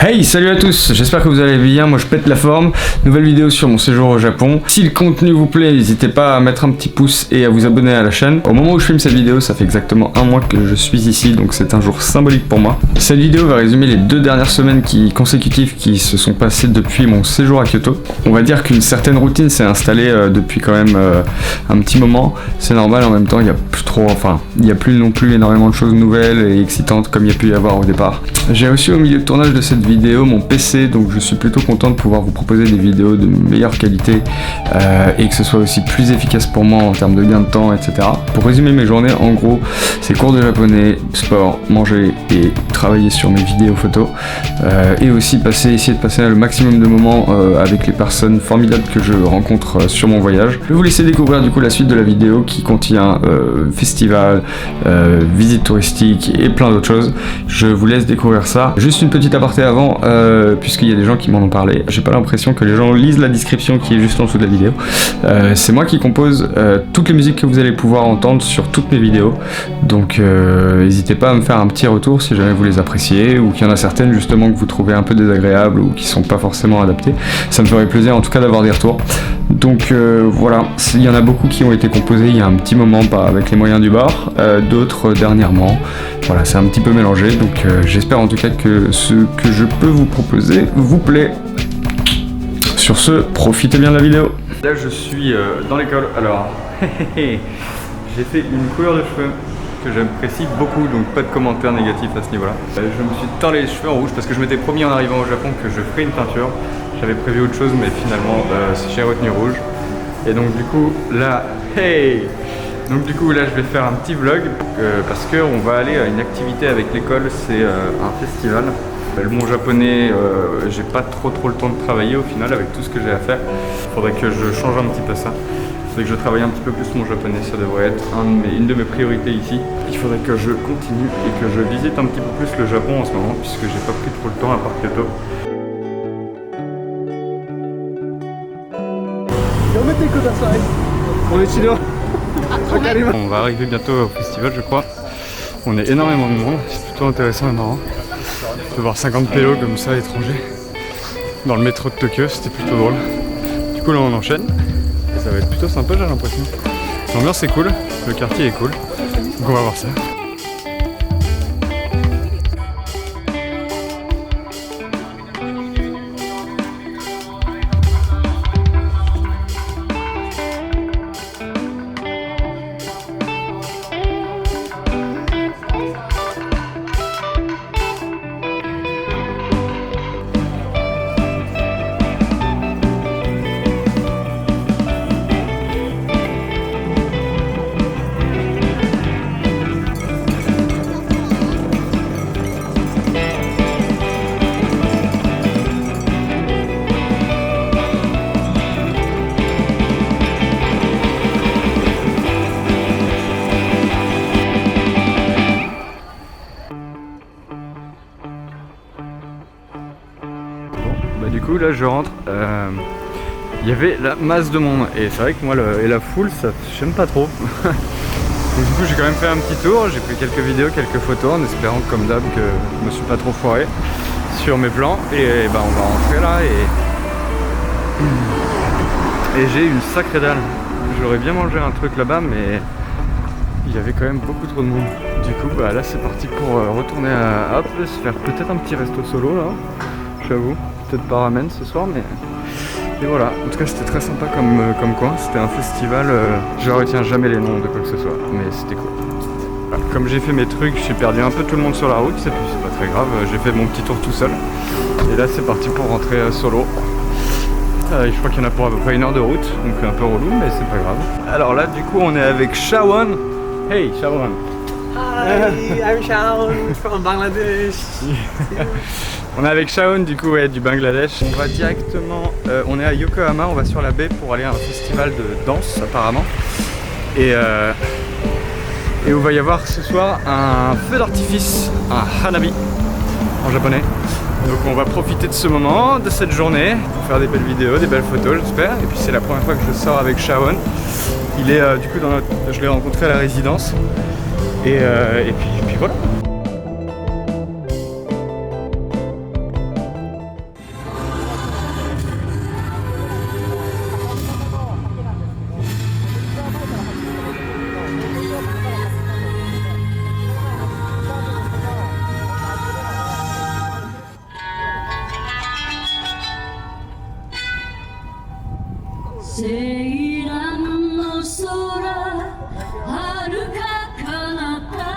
Hey, salut à tous, j'espère que vous allez bien, moi je pète la forme. Nouvelle vidéo sur mon séjour au Japon. Si le contenu vous plaît, n'hésitez pas à mettre un petit pouce et à vous abonner à la chaîne. Au moment où je filme cette vidéo, ça fait exactement un mois que je suis ici, donc c'est un jour symbolique pour moi. Cette vidéo va résumer les 2 dernières semaines consécutives qui se sont passées depuis mon séjour à Kyoto. On va dire qu'une certaine routine s'est installée depuis quand même un petit moment. C'est normal, en même temps il n'y a plus non plus énormément de choses nouvelles et excitantes comme il y a pu y avoir au départ. J'ai aussi au milieu de tournage de cette vidéo mon PC, donc je suis plutôt content de pouvoir vous proposer des vidéos de meilleure qualité et que ce soit aussi plus efficace pour moi en termes de gain de temps, etc. Pour résumer mes journées, en gros, c'est cours de japonais, sport, manger et travailler sur mes vidéos photos et aussi essayer de passer le maximum de moments avec les personnes formidables que je rencontre sur mon voyage. Je vais vous laisser découvrir du coup la suite de la vidéo qui contient festival, visite touristique et plein d'autres choses. Je vous laisse découvrir ça. Juste une petite aparté avant, puisqu'il y a des gens qui m'en ont parlé. J'ai pas l'impression que les gens lisent la description qui est juste en dessous de la vidéo. C'est moi qui compose toutes les musiques que vous allez pouvoir entendre sur toutes mes vidéos. Donc n'hésitez pas à me faire un petit retour si jamais vous les appréciez ou qu'il y en a certaines justement que vous trouvez un peu désagréables ou qui sont pas forcément adaptées. Ça me ferait plaisir en tout cas d'avoir des retours. Donc voilà, il y en a beaucoup qui ont été composés il y a un petit moment, pas avec les moyens du bord, d'autres dernièrement. Voilà, c'est un petit peu mélangé, donc j'espère en tout cas que ce que je peux vous proposer vous plaît. Sur ce, profitez bien de la vidéo. Là je suis dans l'école, alors j'ai fait une couleur de cheveux que j'apprécie beaucoup, donc pas de commentaires négatifs à ce niveau-là. Je me suis teint les cheveux en rouge parce que je m'étais promis en arrivant au Japon que je ferais une teinture. J'avais prévu autre chose, mais finalement j'ai retenu rouge. Et donc du coup là, je vais faire un petit vlog parce qu'on va aller à une activité avec l'école, c'est un festival. Mon japonais, j'ai pas trop le temps de travailler au final avec tout ce que j'ai à faire. Il faudrait que je change un petit peu ça. Il faudrait que je travaille un petit peu plus mon japonais, ça devrait être une de mes priorités ici. Il faudrait que je continue et que je visite un petit peu plus le Japon en ce moment puisque j'ai pas pris trop le temps à part Kyoto. On va arriver bientôt au festival, je crois. On est énormément de monde, c'est plutôt intéressant et marrant. On peut voir 50 pélos comme ça étrangers dans le métro de Tokyo, c'était plutôt drôle. Du coup là on enchaîne et ça va être plutôt sympa, j'ai l'impression. L'ambiance est cool, le quartier est cool, donc on va voir ça. Du coup là je rentre, il y avait la masse de monde et c'est vrai que moi la foule ça j'aime pas trop. Donc du coup j'ai quand même fait un petit tour, j'ai pris quelques vidéos, quelques photos en espérant comme d'hab que je me suis pas trop foiré sur mes plans et bah on va rentrer là et j'ai une sacrée dalle. J'aurais bien mangé un truc là-bas mais il y avait quand même beaucoup trop de monde. Du coup bah là c'est parti pour retourner à Hop, se faire peut-être un petit resto solo là, j'avoue. Peut-être pas ramen ce soir, mais et voilà. En tout cas, c'était très sympa comme coin. C'était un festival. Je retiens jamais les noms de quoi que ce soit, mais c'était cool. Voilà. Comme j'ai fait mes trucs, j'ai perdu un peu tout le monde sur la route. C'est pas très grave. J'ai fait mon petit tour tout seul. Et là, c'est parti pour rentrer solo. Je crois qu'il y en a pour à peu près 1 heure de route, donc un peu relou, mais c'est pas grave. Alors là, du coup, on est avec Shawan. Hey, Shawan. Hi, I'm Shawan from Bangladesh. On est avec Shaun du coup du Bangladesh. On va directement, on est à Yokohama, on va sur la baie pour aller à un festival de danse apparemment. Et où va y avoir ce soir un feu d'artifice, un hanabi en japonais. Donc on va profiter de ce moment, de cette journée, pour faire des belles vidéos, des belles photos j'espère. Et puis c'est la première fois que je sors avec Shaun. Il est du coup je l'ai rencontré à la résidence. Et puis voilà. セイランの空遥か彼方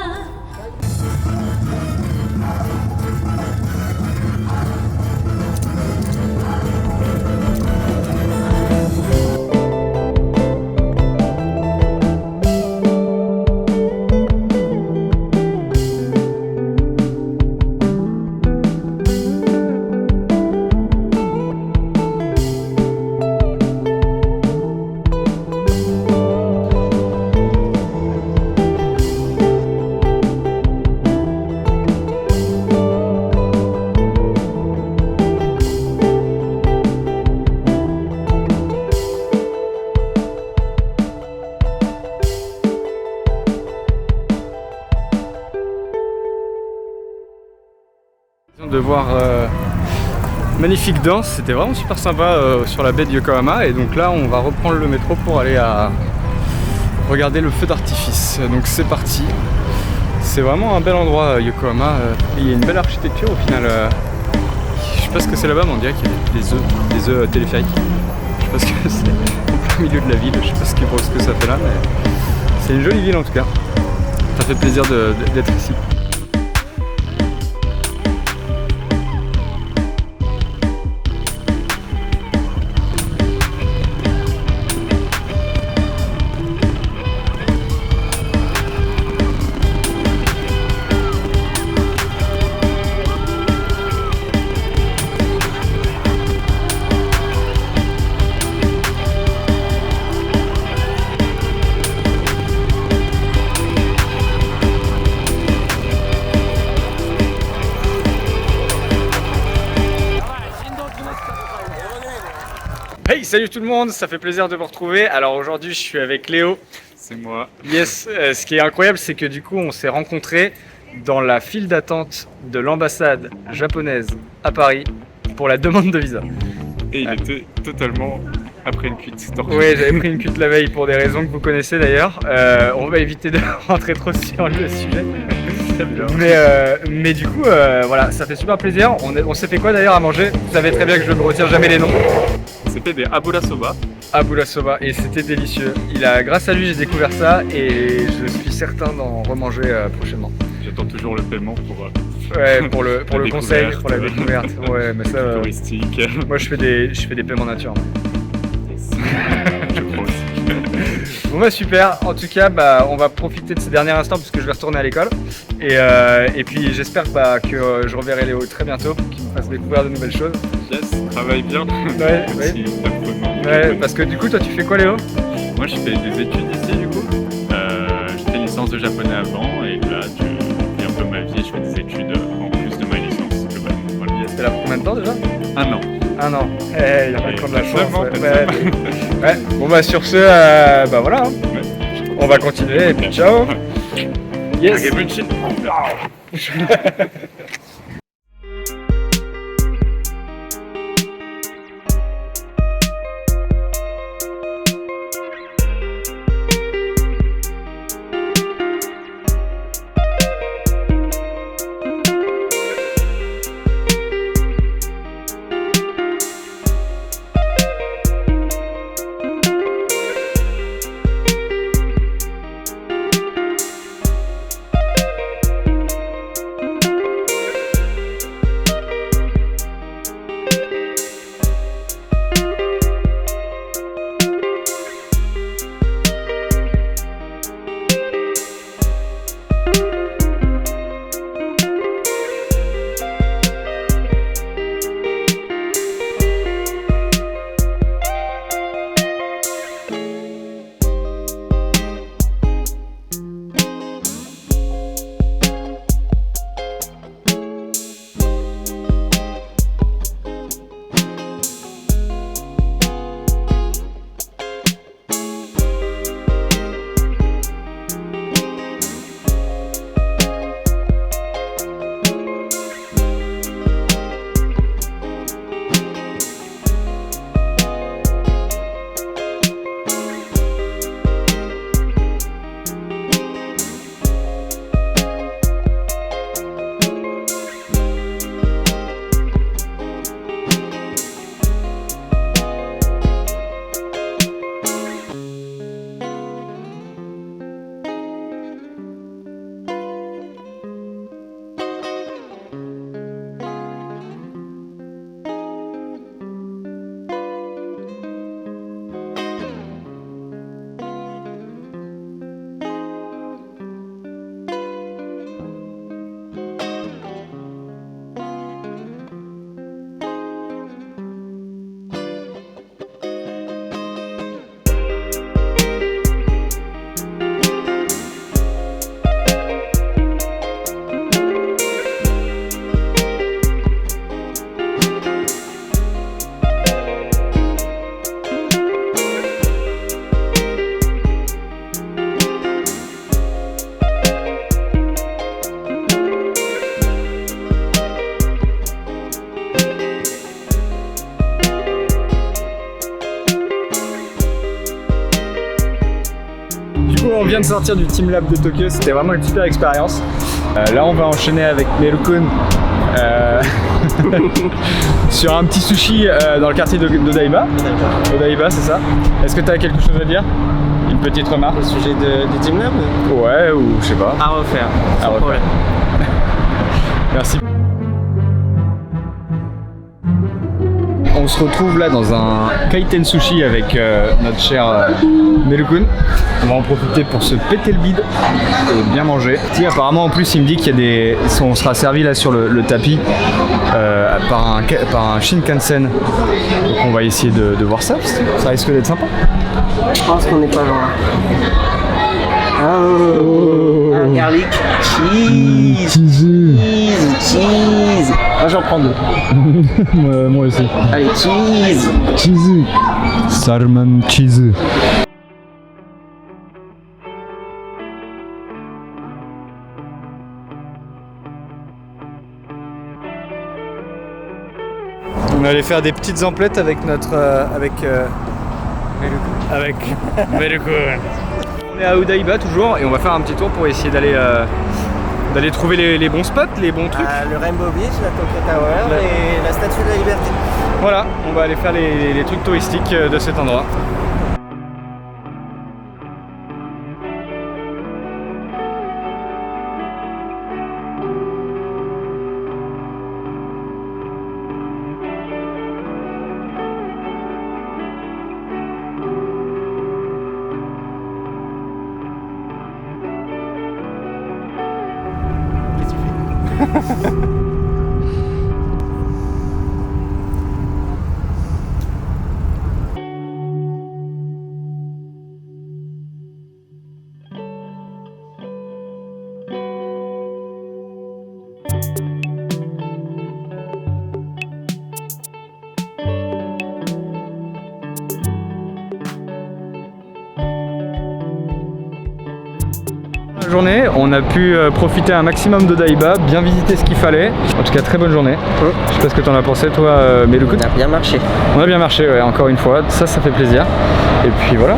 De voir magnifique danse, c'était vraiment super sympa sur la baie de Yokohama, et donc là on va reprendre le métro pour aller à regarder le feu d'artifice. Donc c'est parti. C'est vraiment un bel endroit Yokohama, et il y a une belle architecture au final. Je sais pas ce que c'est là-bas, mais on dirait qu'il y a des œufs téléphériques. Je sais pas ce que c'est au milieu de la ville, je sais pas ce que ça fait là, mais c'est une jolie ville en tout cas. Ça fait plaisir d'être ici. Hey, salut tout le monde, ça fait plaisir de vous retrouver. Alors aujourd'hui je suis avec Léo. C'est moi. Yes, ce qui est incroyable c'est que du coup on s'est rencontrés dans la file d'attente de l'ambassade japonaise à Paris pour la demande de visa. Et il était totalement après une cuite. Oui, j'avais pris une cuite la veille pour des raisons que vous connaissez d'ailleurs. On va éviter de rentrer trop sur le sujet. Mais du coup, voilà, ça fait super plaisir. On s'est fait quoi d'ailleurs à manger? Vous savez très bien que je ne retiens jamais les noms. C'était des abura soba. Abura soba, et c'était délicieux. Grâce à lui, j'ai découvert ça et je suis certain d'en remanger prochainement. J'attends toujours le paiement pour le conseil, pour la découverte. Ouais, mais ça, touristique. Moi, je fais des paiements nature. Je crois aussi. Bon bah super, en tout cas on va profiter de ces derniers instants parce que je vais retourner à l'école et puis j'espère que je reverrai Léo très bientôt pour qu'il me fasse découvrir de nouvelles choses. Yes, travaille bien. Ouais, Merci, ouais, parce que du coup toi tu fais quoi Léo? Moi je fais des études ici du coup. J'ai fait une licence de japonais avant et là je vis un peu ma vie, je fais des études en plus de ma licence globalement. Voilà. C'était là pour combien de temps déjà? Un an. Un an. Il y a encore de la chance. Seulement, Ouais. Bon bah sur ce, voilà. Hein. Ouais. On va continuer et puis ciao. Yes. coup, on vient de sortir du Team Lab de Tokyo, c'était vraiment une super expérience. Là, on va enchaîner avec Meru-kun sur un petit sushi dans le quartier d'Odaiba. Odaiba, c'est ça. Est-ce que tu as quelque chose à dire? Une petite remarque Au sujet du Team Lab? Ouais, ou je sais pas. À refaire. À refaire. Merci. On se retrouve là dans un kaiten sushi avec notre cher Meru-kun. On va en profiter pour se péter le bide et bien manger. Si, apparemment en plus il me dit qu'il y a des... On sera servi là sur le tapis par un Shinkansen. Donc on va essayer de voir ça. Ça risque d'être sympa. Je pense qu'on n'est pas loin. Oh, un garlic cheese. Cheese. Moi j'en prends 2. Moi aussi. Allez, cheese. Cheese. Salmon cheese. On allait faire des petites emplettes avec notre avec Meru-kun. On est à Odaiba toujours et on va faire un petit tour pour essayer d'aller trouver les bons spots, les bons trucs. Le Rainbow Beach, la Tokyo Tower et la Statue de la Liberté. Voilà, on va aller faire les trucs touristiques de cet endroit. Journée, on a pu profiter un maximum d'Odaiba, bien visiter ce qu'il fallait. En tout cas, très bonne journée. Je sais pas ce que t'en as pensé, toi, Meru-kun. On a bien marché. On a bien marché, ouais, encore une fois. Ça fait plaisir. Et puis voilà.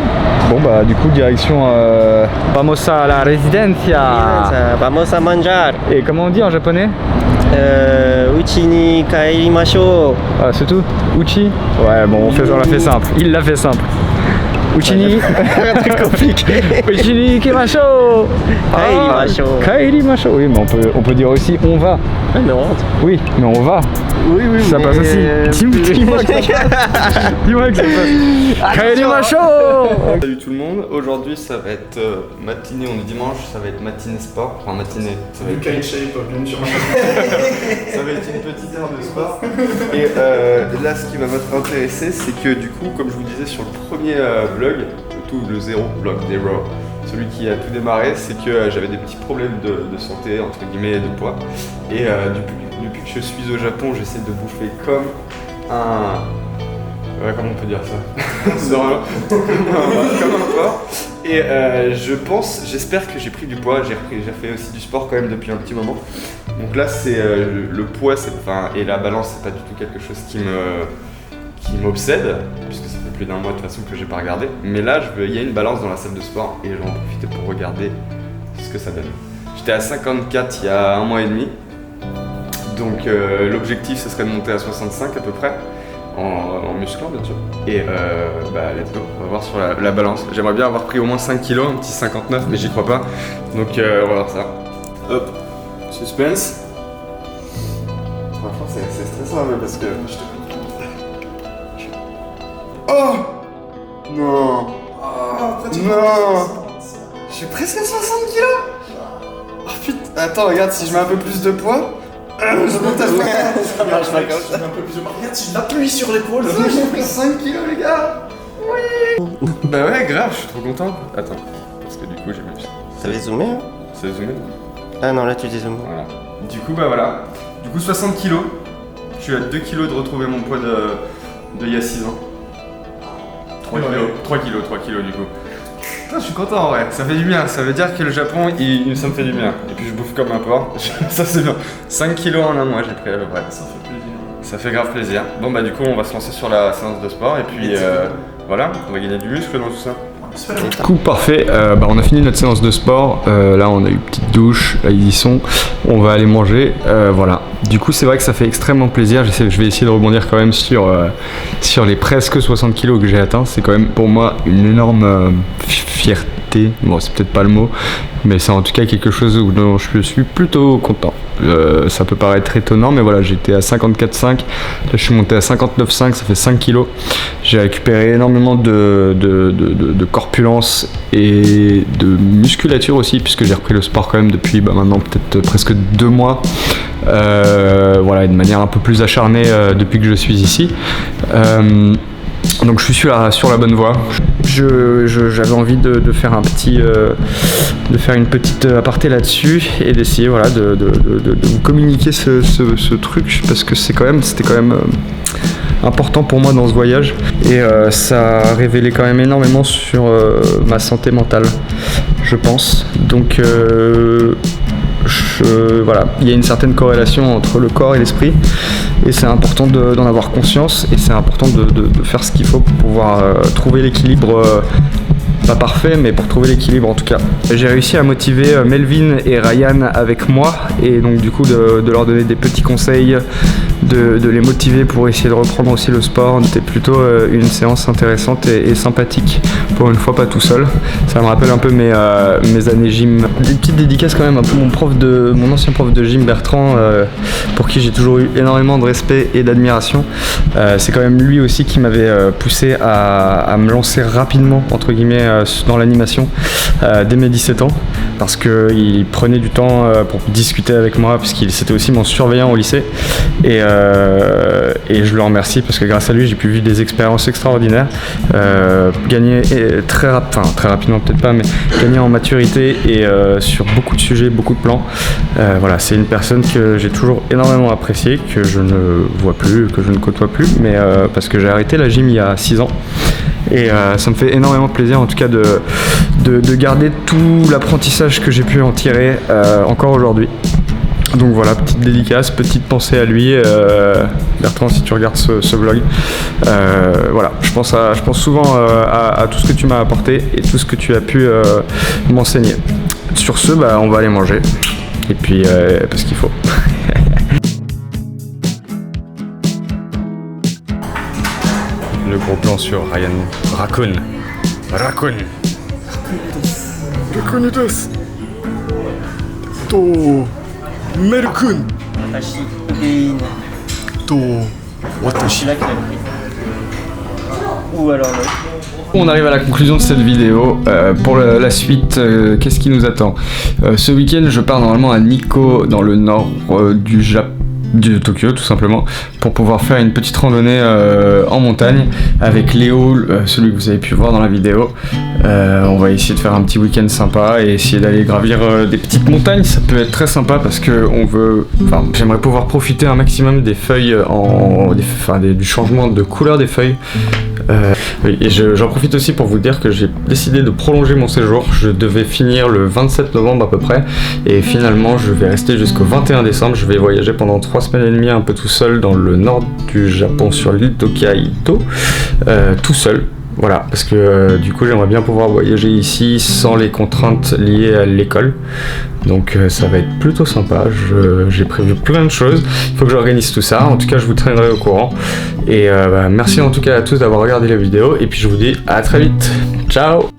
Bon, bah, du coup, direction Vamos a la residencia. Vamos a manjar. Et comment on dit en japonais? Uchi ni kaerimashou. Ah, c'est tout? Uchi? Ouais, bon, on l'a fait simple. Il l'a fait simple. Uchini, compliqué. Uchini Kemashou. Kaerimashou. Kaerimashou. Oui, mais on peut dire aussi on va. Ouais, mais on rentre. Oui, mais on va. Oui, ça passe aussi. Dis-moi que ça passe. Dis-moi que ça passe. Kaerimashou. Salut tout le monde. Aujourd'hui, ça va être matinée. On est dimanche. Ça va être matinée sport. Enfin matinée. Ça va être shape. Ça va être une petite heure de sport. Et là, ce qui va m'intéresser, c'est que du coup, comme je vous disais sur le premier vlog, le zéro vlog, celui qui a tout démarré, c'est que j'avais des petits problèmes de santé, entre guillemets, de poids. Et depuis que je suis au Japon, j'essaie de bouffer comme un... Ouais, comment on peut dire ça? Comme un porc. Et j'espère que j'ai pris du poids, j'ai fait aussi du sport quand même depuis un petit moment. Donc là, c'est le poids et la balance, c'est pas du tout quelque chose qui m'obsède, puisque ça fait plus d'un mois de toute façon que j'ai pas regardé. Mais là, il y a une balance dans la salle de sport et je vais en profiter pour regarder ce que ça donne. J'étais à 54 il y a un mois et demi. Donc l'objectif, ce serait de monter à 65 à peu près. En musclant bien sûr. Et let's go, on va voir sur la balance. J'aimerais bien avoir pris au moins 5 kilos, un petit 59, mais j'y crois pas. Donc on va voir ça. Hop, suspense. Franchement c'est stressant parce que je te... Oh non. Oh non. Je suis presque à 60 kilos. Oh putain, attends, regarde, si je mets un peu plus de poids. Je monte à 60. Un peu plus de poids. Regarde, si je l'appuie sur l'épaule. J'ai pris 5 kilos, les gars. Oui. Bah ouais, grave, je suis trop content. Attends, parce que du coup j'ai même... Ça va zoomer hein? Ça va zoomer? Ah non, là tu dézoomes. Voilà. Du coup, bah voilà. Du coup, 60 kilos. Je suis à 2 kilos de retrouver mon poids de il y a 6 ans. 3 kilos du coup. Putain, je suis content en vrai, ça fait du bien, ça veut dire que le Japon, ça me fait du bien. Et puis je bouffe comme un porc, ça c'est bien. 5 kilos en un mois j'ai pris à peu près. Ça fait plaisir. Ça fait grave plaisir. Bon bah du coup on va se lancer sur la séance de sport et puis voilà, on va gagner du muscle dans tout ça. Du coup, parfait, on a fini notre séance de sport, là on a eu une petite douche, là ils y sont, on va aller manger, voilà. Du coup c'est vrai que ça fait extrêmement plaisir, je vais essayer de rebondir quand même sur les presque 60 kilos que j'ai atteints, c'est quand même pour moi une énorme fierté, bon c'est peut-être pas le mot, mais c'est en tout cas quelque chose dont je suis plutôt content. Ça peut paraître étonnant, mais voilà, j'étais à 54,5, là je suis monté à 59,5, ça fait 5 kilos. J'ai récupéré énormément de corpulence et de musculature aussi, puisque j'ai repris le sport quand même depuis maintenant peut-être presque 2 mois. Voilà, de manière un peu plus acharnée depuis que je suis ici. Donc je suis sur la bonne voie. J'avais envie de faire de faire une petite aparté là-dessus et d'essayer voilà, de vous communiquer ce truc, parce que c'était quand même important pour moi dans ce voyage, et ça a révélé quand même énormément sur ma santé mentale, je pense. Donc voilà, il y a une certaine corrélation entre le corps et l'esprit, et c'est important d'en avoir conscience, et c'est important de faire ce qu'il faut pour pouvoir trouver l'équilibre, pas parfait, mais pour trouver l'équilibre en tout cas. J'ai réussi à motiver Melvin et Ryan avec moi, et donc du coup de leur donner des petits conseils, de les motiver pour essayer de reprendre aussi le sport. C'était plutôt une séance intéressante et sympathique, pour une fois pas tout seul. Ça me rappelle un peu mes années gym. Des petites dédicaces quand même un peu mon ancien prof de gym Bertrand, pour qui j'ai toujours eu énormément de respect et d'admiration. C'est quand même lui aussi qui m'avait poussé à me lancer rapidement entre guillemets dans l'animation dès mes 17 ans, parce qu'il prenait du temps pour discuter avec moi, puisqu'il c'était aussi mon surveillant au lycée, et je le remercie parce que grâce à lui j'ai pu vivre des expériences extraordinaires, gagner très rapidement peut-être pas, mais gagner en maturité et sur beaucoup de sujets, beaucoup de plans. Voilà, c'est une personne que j'ai toujours énormément appréciée, que je ne vois plus, que je ne côtoie plus, mais parce que j'ai arrêté la gym il y a 6 ans. Et ça me fait énormément plaisir en tout cas de garder tout l'apprentissage que j'ai pu en tirer encore aujourd'hui. Donc voilà, petite dédicace, petite pensée à lui, Bertrand, si tu regardes ce vlog. Voilà, je pense souvent à tout ce que tu m'as apporté et tout ce que tu as pu m'enseigner. Sur ce, on va aller manger, et puis parce qu'il faut. Le gros plan sur Ryan Raccoon. Raccoonitos. To Merkun. To Watashi. Ou alors l'autre. On arrive à la conclusion de cette vidéo. Pour la suite, qu'est-ce qui nous attend? Ce week-end, je pars normalement à Nikko, dans le nord du Japon, de Tokyo tout simplement, pour pouvoir faire une petite randonnée en montagne avec Léo, celui que vous avez pu voir dans la vidéo. On va essayer de faire un petit week-end sympa et essayer d'aller gravir des petites montagnes. Ça peut être très sympa parce que j'aimerais pouvoir profiter un maximum des feuilles, du changement de couleur des feuilles. Oui, et j'en profite aussi pour vous dire que j'ai décidé de prolonger mon séjour. Je devais finir le 27 novembre à peu près, et finalement je vais rester jusqu'au 21 décembre. Je vais voyager pendant 3 semaines et demie un peu tout seul dans le nord du Japon, sur l'île Tokaido, tout seul. Voilà, parce que du coup j'aimerais bien pouvoir voyager ici sans les contraintes liées à l'école. Donc ça va être plutôt sympa, j'ai prévu plein de choses, il faut que j'organise tout ça. En tout cas je vous tiendrai au courant. Et merci en tout cas à tous d'avoir regardé la vidéo, et puis je vous dis à très vite, ciao.